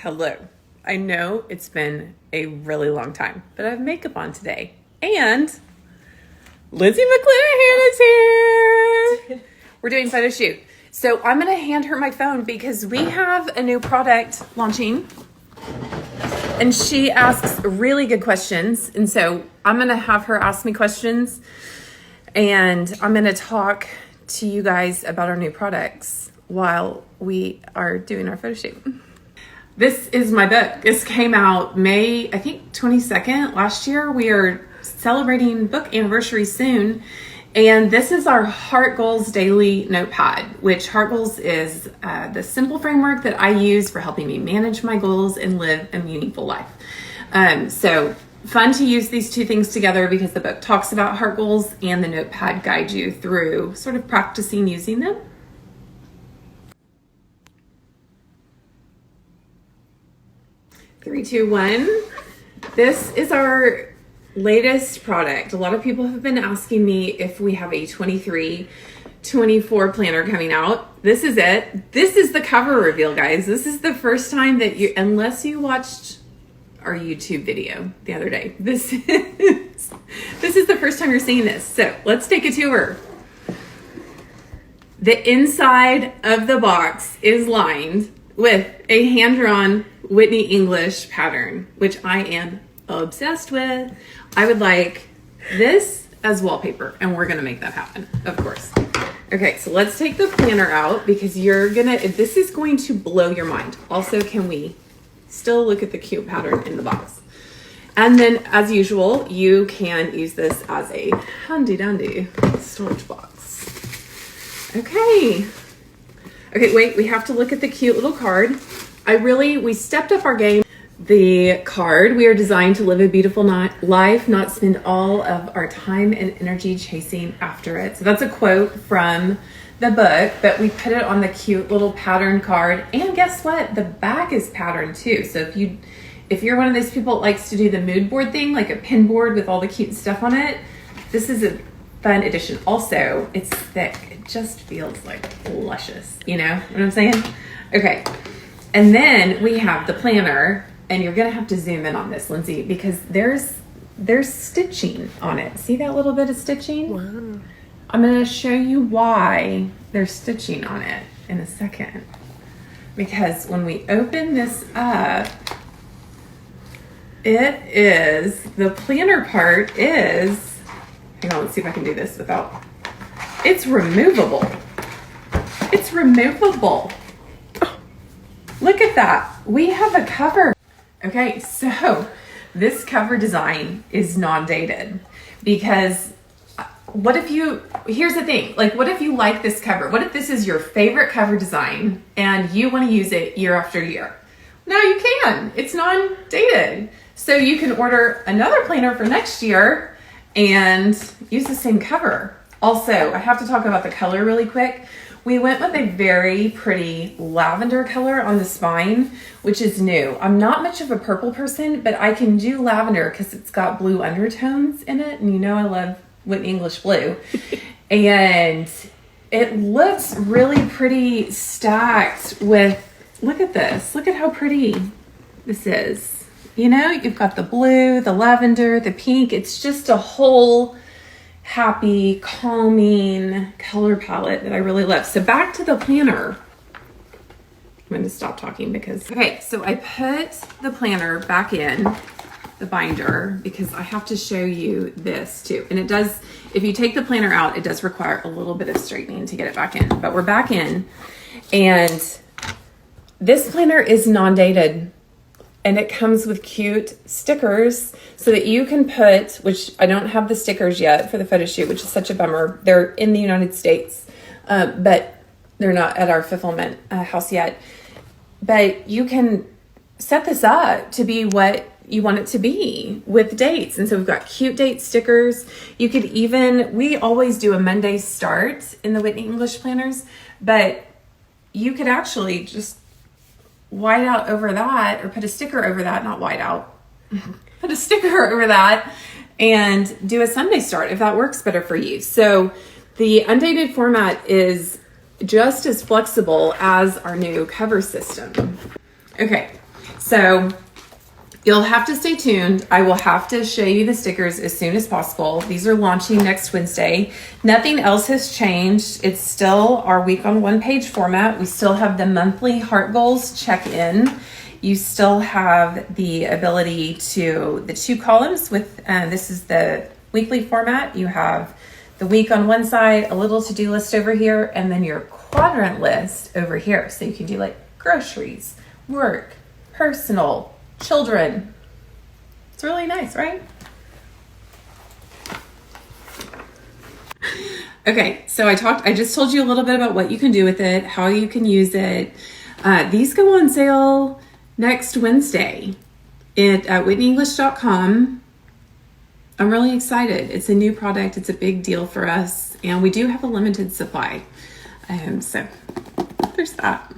Hello. I know it's been a really long time, but I have makeup on today. And Lindsay McClanahan is here. We're doing photo shoot. So I'm going to hand her my phone because we have a new product launching. And she asks really good questions. And so I'm going to have her ask me questions. And I'm going to talk to you guys about our new products while we are doing our photo shoot. This is my book. This came out May, I think 22nd last year. We are celebrating book anniversary soon. And this is our Heart Goals Daily Notepad, which Heart Goals is the simple framework that I use for helping me manage my goals and live a meaningful life. So fun to use these two things together because the book talks about heart goals and the notepad guides you through sort of practicing using them. Three, two, one. This is our latest product. A lot of people have been asking me if we have a 23-24 planner coming out. This is it. This is the cover reveal, guys. This is the first time that you, unless you watched our YouTube video the other day, this is the first time you're seeing this. So let's take a tour. The inside of the box is lined with a hand-drawn Whitney English pattern, which I am obsessed with. I would like this as wallpaper, and we're gonna make that happen, of course. Okay, so let's take the planner out because this is going to blow your mind. Also, can we still look at the cute pattern in the box? And then, as usual, you can use this as a handy-dandy storage box. Okay, wait, we have to look at the cute little card. We stepped up our game. The card, we are designed to live a beautiful life, not spend all of our time and energy chasing after it. So that's a quote from the book, but we put it on the cute little pattern card. And guess what? The back is patterned too. So if you're one of those people that likes to do the mood board thing, like a pin board with all the cute stuff on it, this is a fun addition. Also, it's thick. It just feels like luscious. You know what I'm saying? Okay. And then we have the planner, and you're gonna have to zoom in on this, Lindsay, because there's stitching on it. See that little bit of stitching? Wow. I'm gonna show you why there's stitching on it in a second. Because when we open this up, the planner part is, hang on, let's see if I can do this without, it's removable. It's removable. Look at that. We have a cover. Okay, so this cover design is non-dated because here's the thing, like what if you like this cover? What if this is your favorite cover design and you want to use it year after year? No, you can. It's non-dated. So you can order another planner for next year and use the same cover. Also, I have to talk about the color really quick. We went with a very pretty lavender color on the spine, which is new. I'm not much of a purple person, but I can do lavender because it's got blue undertones in it. And you know I love Whitney English blue. And it looks really pretty stacked with, look at this. Look at how pretty this is. You know, you've got the blue, the lavender, the pink. It's just a whole happy, calming color palette that I really love. So back to the planner. I'm going to stop talking because, okay, so I put the planner back in the binder because I have to show you this too. And it does, if you take the planner out, it does require a little bit of straightening to get it back in, but we're back in. And this planner is non-dated. And it comes with cute stickers so that you can put, which I don't have the stickers yet for the photo shoot, which is such a bummer. They're in the United States, but they're not at our fulfillment house yet. But you can set this up to be what you want it to be with dates. And so we've got cute date stickers. You could even, we always do a Monday start in the Whitney English planners, but you could actually just white out over that or put a sticker over that, not white out, put a sticker over that and do a Sunday start if that works better for you. So the Undated format is just as flexible as our new cover system. Okay, So you'll have to stay tuned. I will have to show you the stickers as soon as possible. These are launching next Wednesday. Nothing else has changed. It's still our week on one page format. We still have the monthly heart goals check-in. You still have the ability to the 2 columns with, this is the weekly format. You have the week on one side, a little to-do list over here, and then your quadrant list over here. So you can do like groceries, work, personal, children. It's really nice, right? Okay, so I just told you a little bit about what you can do with it, how you can use it. These go on sale next Wednesday at whitneyenglish.com. I'm really excited. It's a new product. It's a big deal for us, and we do have a limited supply. So there's that.